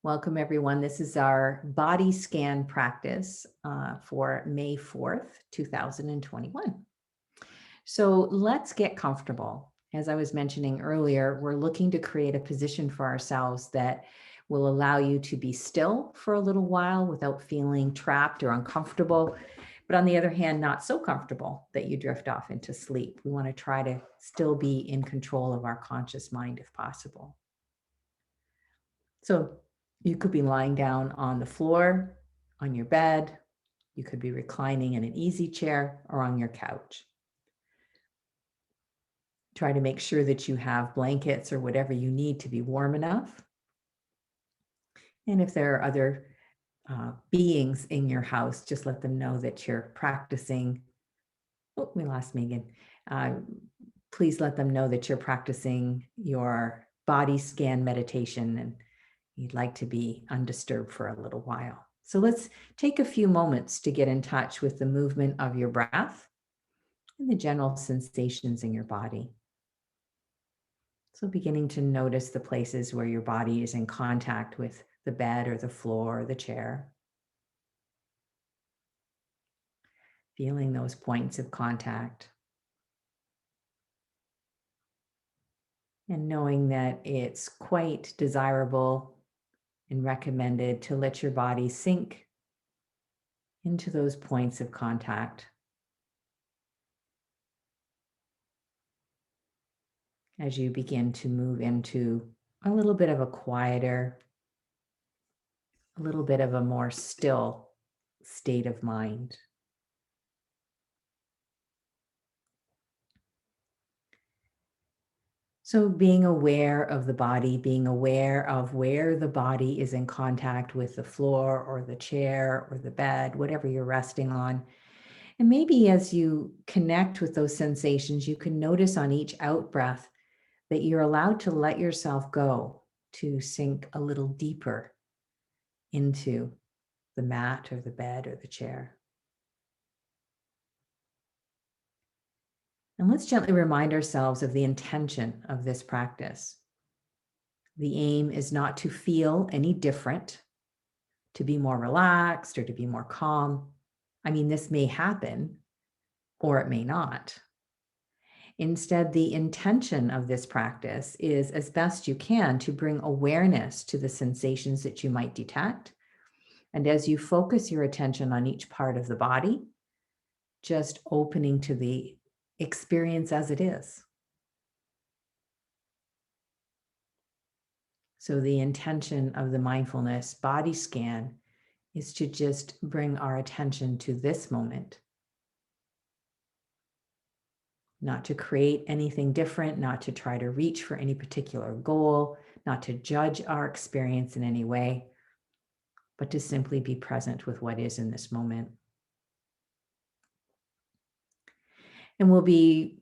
Welcome everyone. This is our body scan practice for May 4th, 2021. So let's get comfortable. As I was mentioning earlier, we're looking to create a position for ourselves that will allow you to be still for a little while without feeling trapped or uncomfortable. But on the other hand, not so comfortable that you drift off into sleep. We want to try to still be in control of our conscious mind if possible. So you could be lying down on the floor, on your bed. You could be reclining in an easy chair or on your couch. Try to make sure that you have blankets or whatever you need to be warm enough. And if there are other beings in your house, just let them know that you're practicing. Oh, we lost Megan. Please let them know that you're practicing your body scan meditation and you'd like to be undisturbed for a little while. So let's take a few moments to get in touch with the movement of your breath and the general sensations in your body. So beginning to notice the places where your body is in contact with the bed or the floor or the chair. Feeling those points of contact. And knowing that it's quite desirable and recommended to let your body sink into those points of contact. As you begin to move into a little bit of a quieter, a little bit of a more still state of mind. So being aware of the body, being aware of where the body is in contact with the floor or the chair or the bed, whatever you're resting on. And maybe as you connect with those sensations, you can notice on each out breath that you're allowed to let yourself go, to sink a little deeper into the mat or the bed or the chair. And let's gently remind ourselves of the intention of this practice. The aim is not to feel any different, to be more relaxed or to be more calm. I mean, this may happen or it may not. Instead, the intention of this practice is, as best you can, to bring awareness to the sensations that you might detect. And as you focus your attention on each part of the body, just opening to the experience as it is. So the intention of the mindfulness body scan is to just bring our attention to this moment. Not to create anything different, not to try to reach for any particular goal, not to judge our experience in any way, but to simply be present with what is in this moment. And we'll be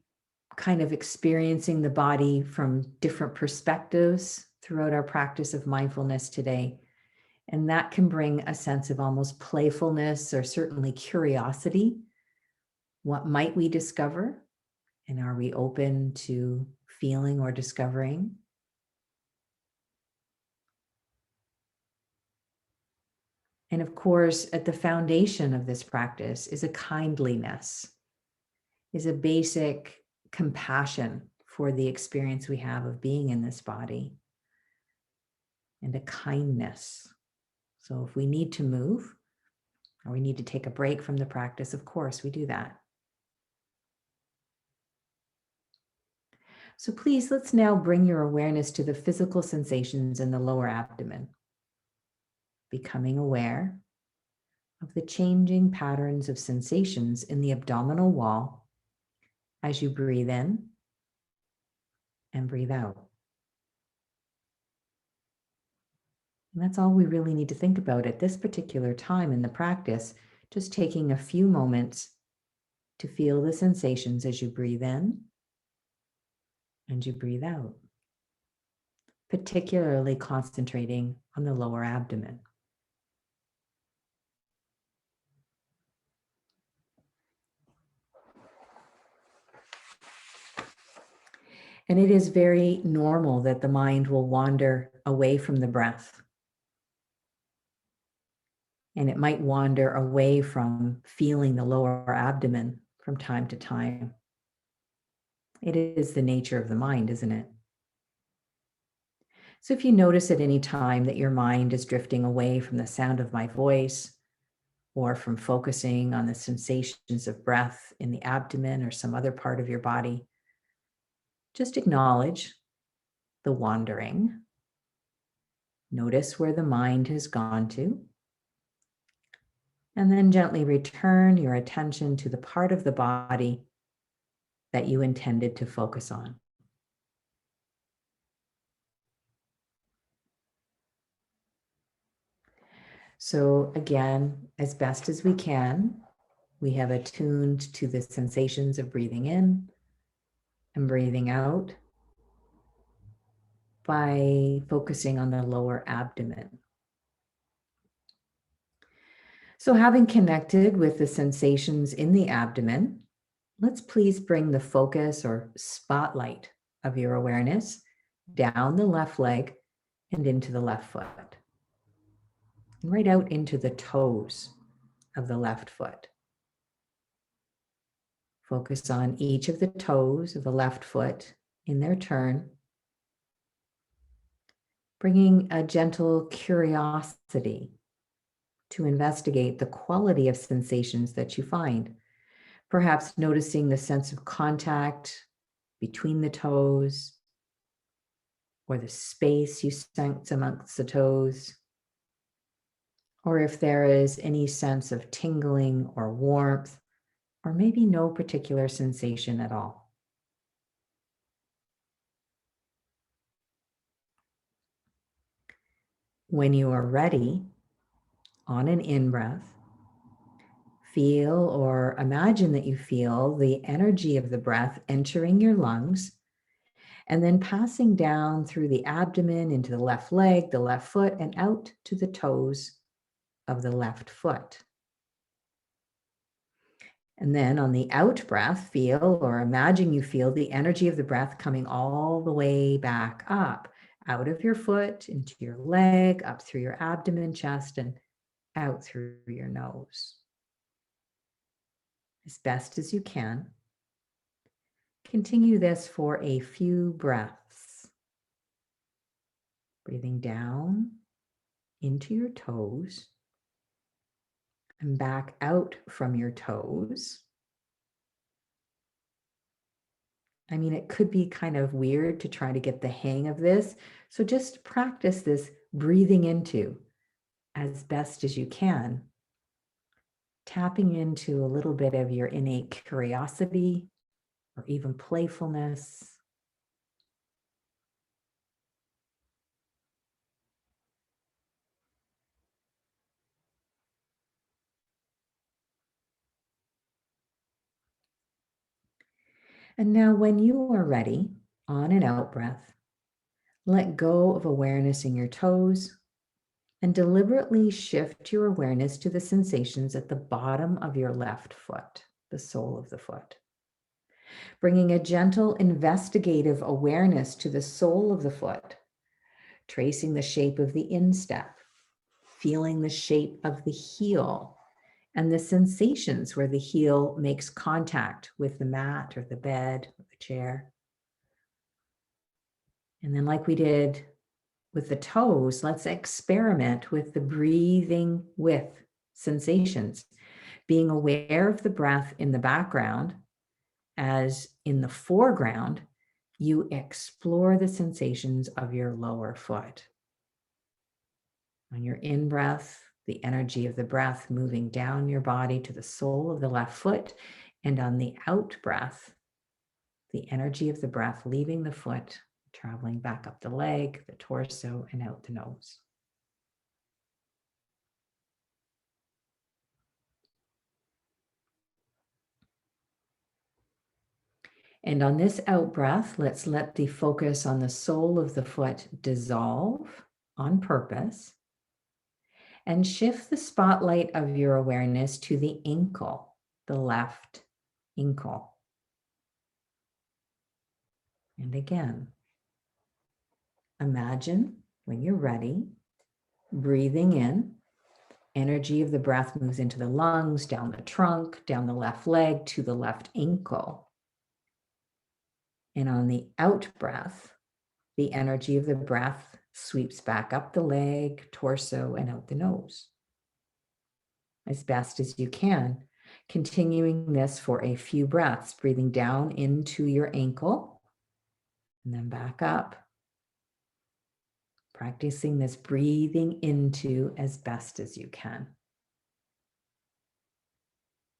kind of experiencing the body from different perspectives throughout our practice of mindfulness today. And that can bring a sense of almost playfulness or certainly curiosity. What might we discover? And are we open to feeling or discovering? And of course, at the foundation of this practice is a kindliness, is a basic compassion for the experience we have of being in this body, and a kindness. So if we need to move or we need to take a break from the practice, of course we do that. So please, let's now bring your awareness to the physical sensations in the lower abdomen, becoming aware of the changing patterns of sensations in the abdominal wall as you breathe in and breathe out. And that's all we really need to think about at this particular time in the practice, just taking a few moments to feel the sensations as you breathe in and you breathe out, particularly concentrating on the lower abdomen. And it is very normal that the mind will wander away from the breath. And it might wander away from feeling the lower abdomen from time to time. It is the nature of the mind, isn't it? So if you notice at any time that your mind is drifting away from the sound of my voice or from focusing on the sensations of breath in the abdomen or some other part of your body, just acknowledge the wandering. Notice where the mind has gone to. And then gently return your attention to the part of the body that you intended to focus on. So again, as best as we can, we have attuned to the sensations of breathing in and breathing out by focusing on the lower abdomen. So having connected with the sensations in the abdomen, let's please bring the focus or spotlight of your awareness down the left leg and into the left foot, and right out into the toes of the left foot. Focus on each of the toes of the left foot in their turn, bringing a gentle curiosity to investigate the quality of sensations that you find. Perhaps noticing the sense of contact between the toes or the space you sense amongst the toes, or if there is any sense of tingling or warmth, or maybe no particular sensation at all. When you are ready, on an in-breath, feel or imagine that you feel the energy of the breath entering your lungs and then passing down through the abdomen into the left leg, the left foot, and out to the toes of the left foot. And then on the out breath, feel or imagine you feel the energy of the breath coming all the way back up, out of your foot, into your leg, up through your abdomen, chest, and out through your nose. As best as you can, continue this for a few breaths. Breathing down into your toes and back out from your toes. I mean, it could be kind of weird to try to get the hang of this. So just practice this breathing into as best as you can, tapping into a little bit of your innate curiosity or even playfulness. And now when you are ready, on an out breath, let go of awareness in your toes and deliberately shift your awareness to the sensations at the bottom of your left foot, the sole of the foot. Bringing a gentle investigative awareness to the sole of the foot, tracing the shape of the instep, feeling the shape of the heel and the sensations where the heel makes contact with the mat or the bed or the chair. And then like we did with the toes, let's experiment with the breathing with sensations, being aware of the breath in the background as in the foreground, you explore the sensations of your lower foot. On your in-breath, the energy of the breath moving down your body to the sole of the left foot, and on the out breath, the energy of the breath leaving the foot, traveling back up the leg, the torso, and out the nose. And on this out breath, let's let the focus on the sole of the foot dissolve on purpose and shift the spotlight of your awareness to the ankle, the left ankle. And again, imagine when you're ready, breathing in Energy of the breath moves into the lungs, down the trunk, down the left leg to the left ankle. And on the out breath, the energy of the breath sweeps back up the leg, torso, and out the nose. As best as you can, continuing this for a few breaths, breathing down into your ankle and then back up. Practicing this breathing into as best as you can.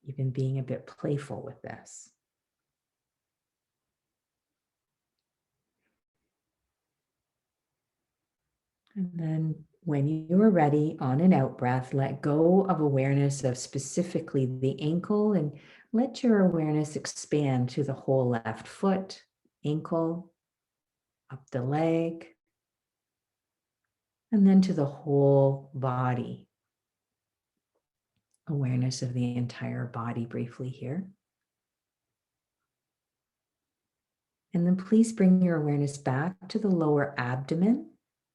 Even being a bit playful with this. And then when you are ready, on an out breath, let go of awareness of specifically the ankle and let your awareness expand to the whole left foot, ankle, up the leg, and then to the whole body. Awareness of the entire body briefly here. And then please bring your awareness back to the lower abdomen.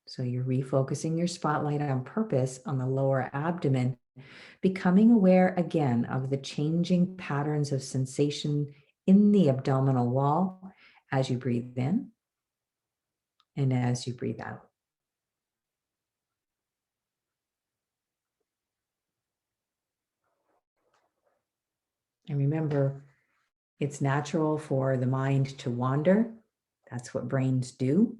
So you're refocusing your spotlight on purpose on the lower abdomen, becoming aware again of the changing patterns of sensation in the abdominal wall as you breathe in and as you breathe out. And remember, it's natural for the mind to wander. That's what brains do.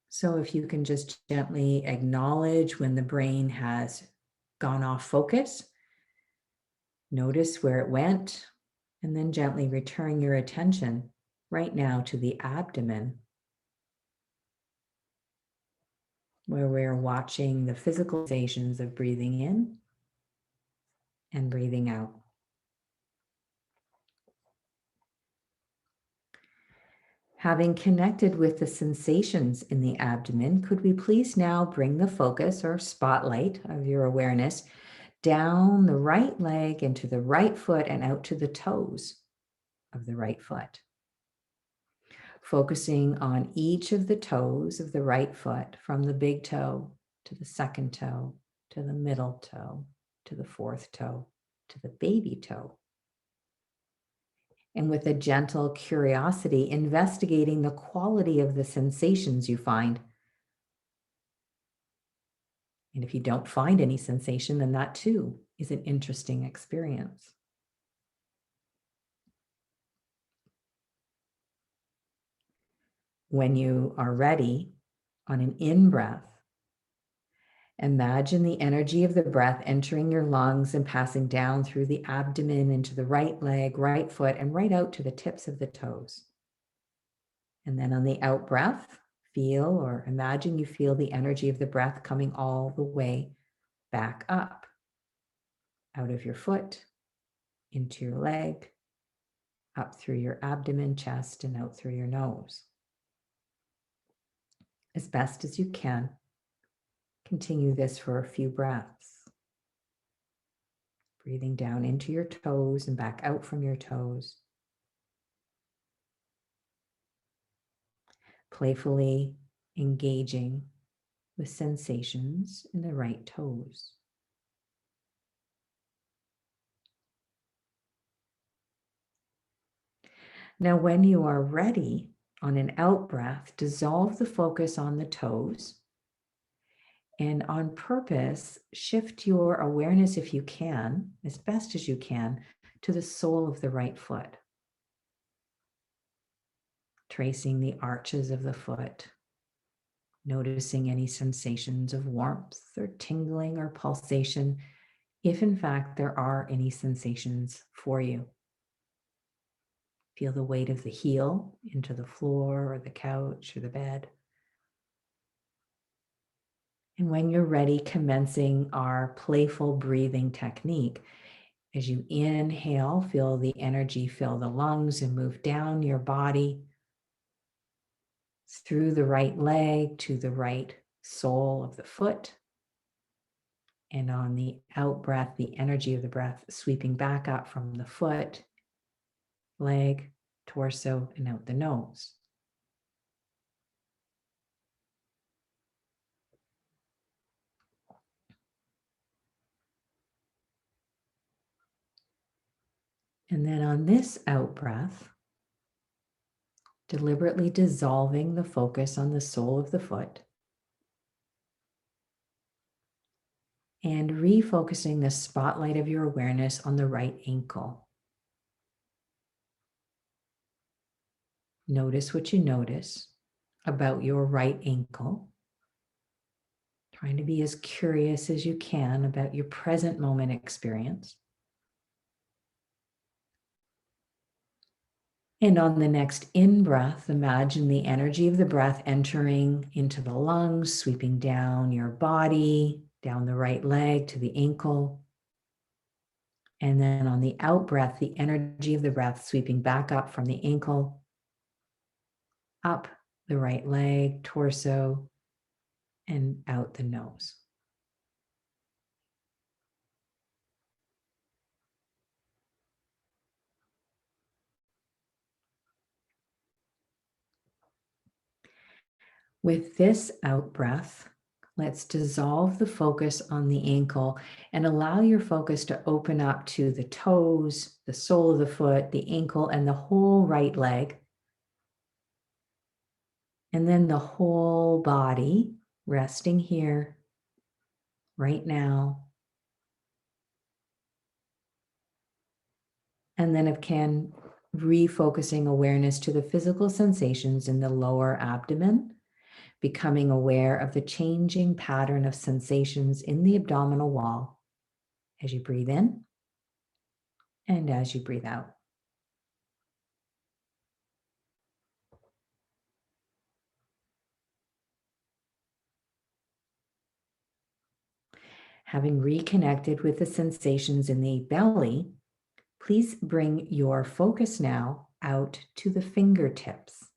So if you can just gently acknowledge when the brain has gone off focus, notice where it went, and then gently return your attention right now to the abdomen, where we're watching the physicalizations of breathing in and breathing out. Having connected with the sensations in the abdomen, could we please now bring the focus or spotlight of your awareness down the right leg into the right foot and out to the toes of the right foot. Focusing on each of the toes of the right foot, from the big toe to the second toe, to the middle toe, to the fourth toe, to the baby toe. And with a gentle curiosity, investigating the quality of the sensations you find. And if you don't find any sensation, then that too is an interesting experience. When you are ready, on an in-breath, imagine the energy of the breath entering your lungs and passing down through the abdomen into the right leg, right foot, and right out to the tips of the toes. And then on the out breath, feel or imagine you feel the energy of the breath coming all the way back up, out of your foot, into your leg, up through your abdomen, chest, and out through your nose. As best as you can, continue this for a few breaths. Breathing down into your toes and back out from your toes. Playfully engaging with sensations in the right toes. Now, when you are ready, on an out breath, dissolve the focus on the toes. And on purpose, shift your awareness, if you can, as best as you can, to the sole of the right foot. Tracing the arches of the foot, noticing any sensations of warmth or tingling or pulsation, if in fact there are any sensations for you. Feel the weight of the heel into the floor or the couch or the bed. And when you're ready, commencing our playful breathing technique. As you inhale, feel the energy fill the lungs and move down your body through the right leg to the right sole of the foot. And on the out breath, the energy of the breath sweeping back up from the foot, leg, torso, and out the nose. And then on this out breath, deliberately dissolving the focus on the sole of the foot and refocusing the spotlight of your awareness on the right ankle. Notice what you notice about your right ankle. Trying to be as curious as you can about your present moment experience. And on the next in-breath, imagine the energy of the breath entering into the lungs, sweeping down your body, down the right leg to the ankle. And then on the out-breath, the energy of the breath sweeping back up from the ankle, up the right leg, torso, and out the nose. With this out breath, let's dissolve the focus on the ankle and allow your focus to open up to the toes, the sole of the foot, the ankle, and the whole right leg. And then the whole body resting here right now. And then again, refocusing awareness to the physical sensations in the lower abdomen, becoming aware of the changing pattern of sensations in the abdominal wall as you breathe in and as you breathe out. Having reconnected with the sensations in the belly, please bring your focus now out to the fingertips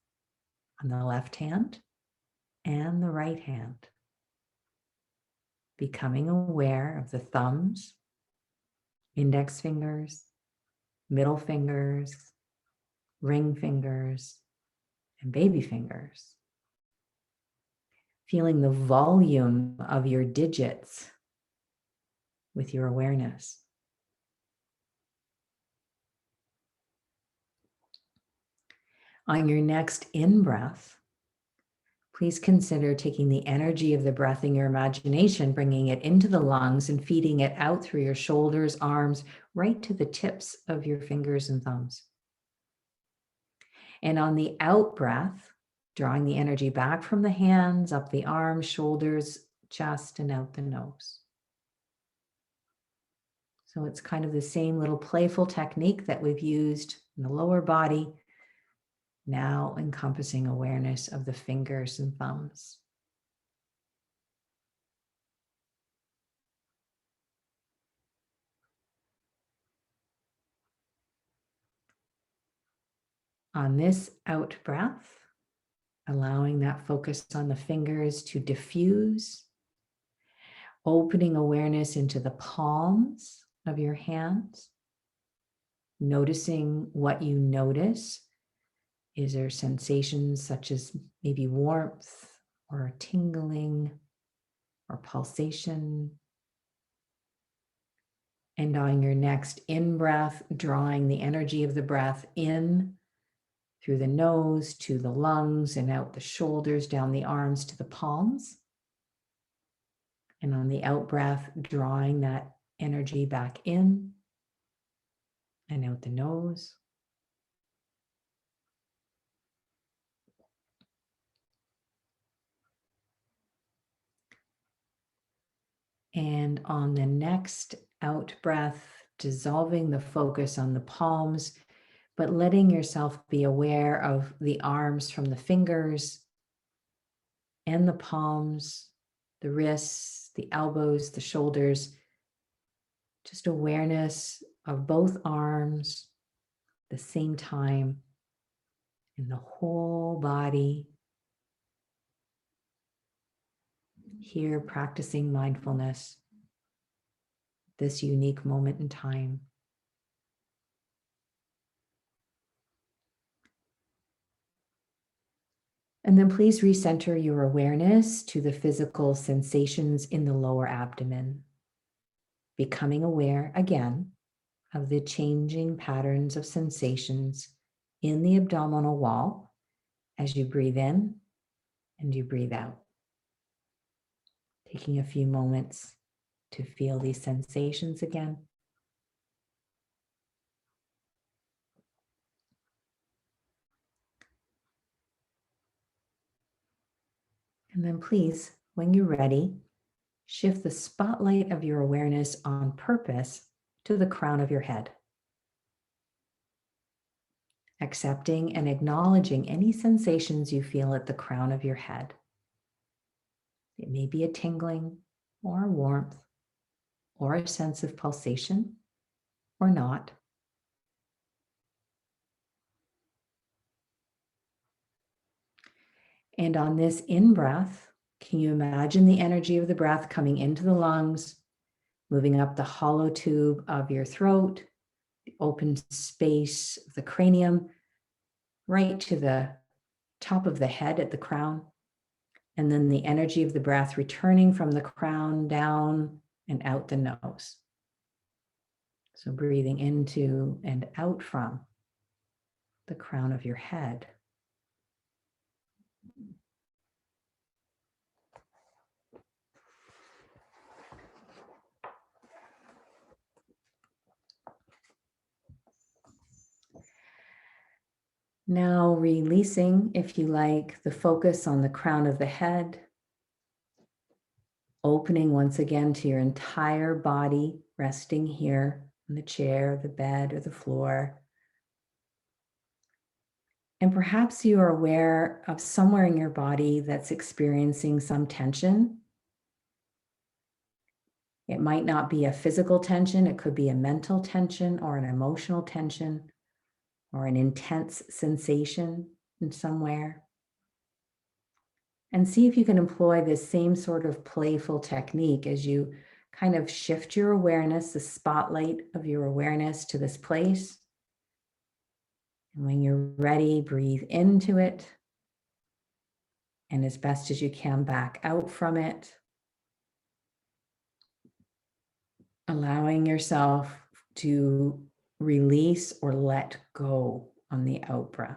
on the left hand and the right hand, becoming aware of the thumbs, index fingers, middle fingers, ring fingers, and baby fingers. Feeling the volume of your digits with your awareness. On your next in-breath, please consider taking the energy of the breath in your imagination, bringing it into the lungs and feeding it out through your shoulders, arms, right to the tips of your fingers and thumbs. And on the out breath, drawing the energy back from the hands, up the arms, shoulders, chest, and out the nose. So it's kind of the same little playful technique that we've used in the lower body, now encompassing awareness of the fingers and thumbs. On this out breath, allowing that focus on the fingers to diffuse, opening awareness into the palms of your hands, noticing what you notice. Is there sensations such as maybe warmth or tingling or pulsation? And on your next in-breath, drawing the energy of the breath in through the nose to the lungs and out the shoulders, down the arms to the palms. And on the out breath, drawing that energy back in and out the nose. And on the next out breath, dissolving the focus on the palms, but letting yourself be aware of the arms from the fingers and the palms, the wrists, the elbows, the shoulders. Just awareness of both arms at the same time in the whole body. Here, practicing mindfulness, this unique moment in time. And then please recenter your awareness to the physical sensations in the lower abdomen. Becoming aware again of the changing patterns of sensations in the abdominal wall as you breathe in and you breathe out. Taking a few moments to feel these sensations again. And then please, when you're ready, shift the spotlight of your awareness on purpose to the crown of your head. Accepting and acknowledging any sensations you feel at the crown of your head. It may be a tingling or a warmth or a sense of pulsation or not. And on this in-breath, can you imagine the energy of the breath coming into the lungs, moving up the hollow tube of your throat, the open space of the cranium, right to the top of the head at the crown, and then the energy of the breath returning from the crown down and out the nose. So breathing into and out from the crown of your head. Now releasing, if you like, the focus on the crown of the head, opening once again to your entire body, resting here on the chair, the bed, or the floor. And perhaps you are aware of somewhere in your body that's experiencing some tension. It might not be a physical tension, it could be a mental tension or an emotional tension or an intense sensation in somewhere. And see if you can employ this same sort of playful technique as you kind of shift your awareness, the spotlight of your awareness to this place. And when you're ready, breathe into it. And as best as you can, back out from it. Allowing yourself to release or let go on the out breath.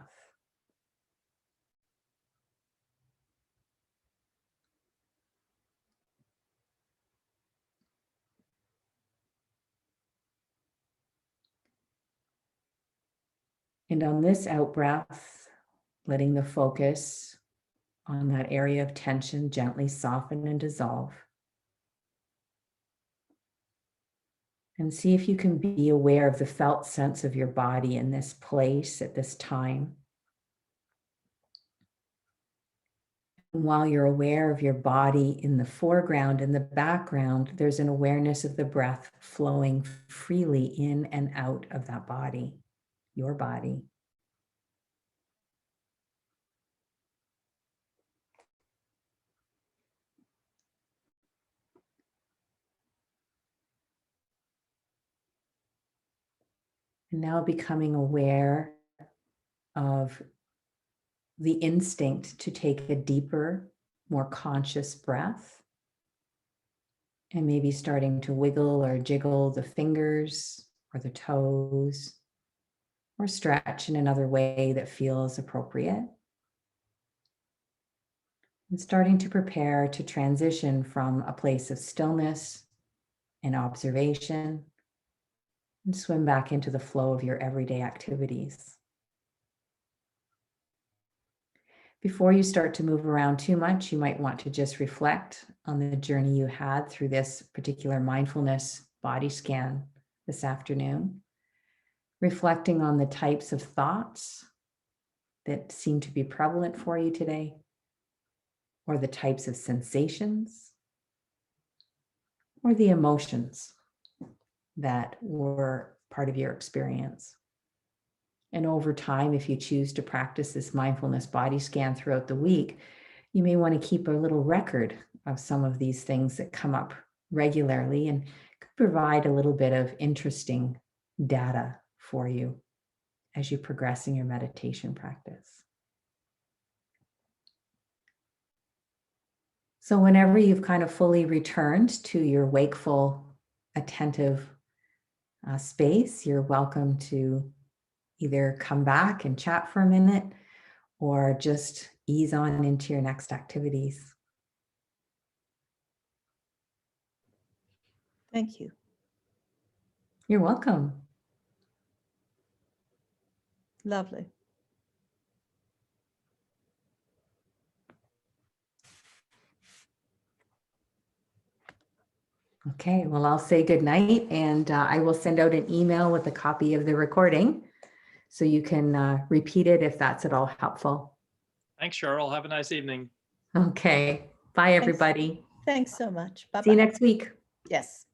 And on this out breath, letting the focus on that area of tension gently soften and dissolve. And see if you can be aware of the felt sense of your body in this place at this time. And while you're aware of your body in the foreground, in the background, there's an awareness of the breath flowing freely in and out of that body, your body. And now becoming aware of the instinct to take a deeper, more conscious breath. And maybe starting to wiggle or jiggle the fingers or the toes, or stretch in another way that feels appropriate. And starting to prepare to transition from a place of stillness and observation and swim back into the flow of your everyday activities. Before you start to move around too much, you might want to just reflect on the journey you had through this particular mindfulness body scan this afternoon, reflecting on the types of thoughts that seem to be prevalent for you today, or the types of sensations, or the emotions that were part of your experience. And over time, if you choose to practice this mindfulness body scan throughout the week, you may want to keep a little record of some of these things that come up regularly and could provide a little bit of interesting data for you as you progress in your meditation practice. So whenever you've kind of fully returned to your wakeful, attentive space, you're welcome to either come back and chat for a minute or just ease on into your next activities. Thank you. You're welcome. Lovely. Okay, well, I'll say good night, and I will send out an email with a copy of the recording so you can repeat it if that's at all helpful. Thanks, Cheryl. Have a nice evening. Okay, bye, everybody. Thanks so much. Bye-bye. See you next week. Yes.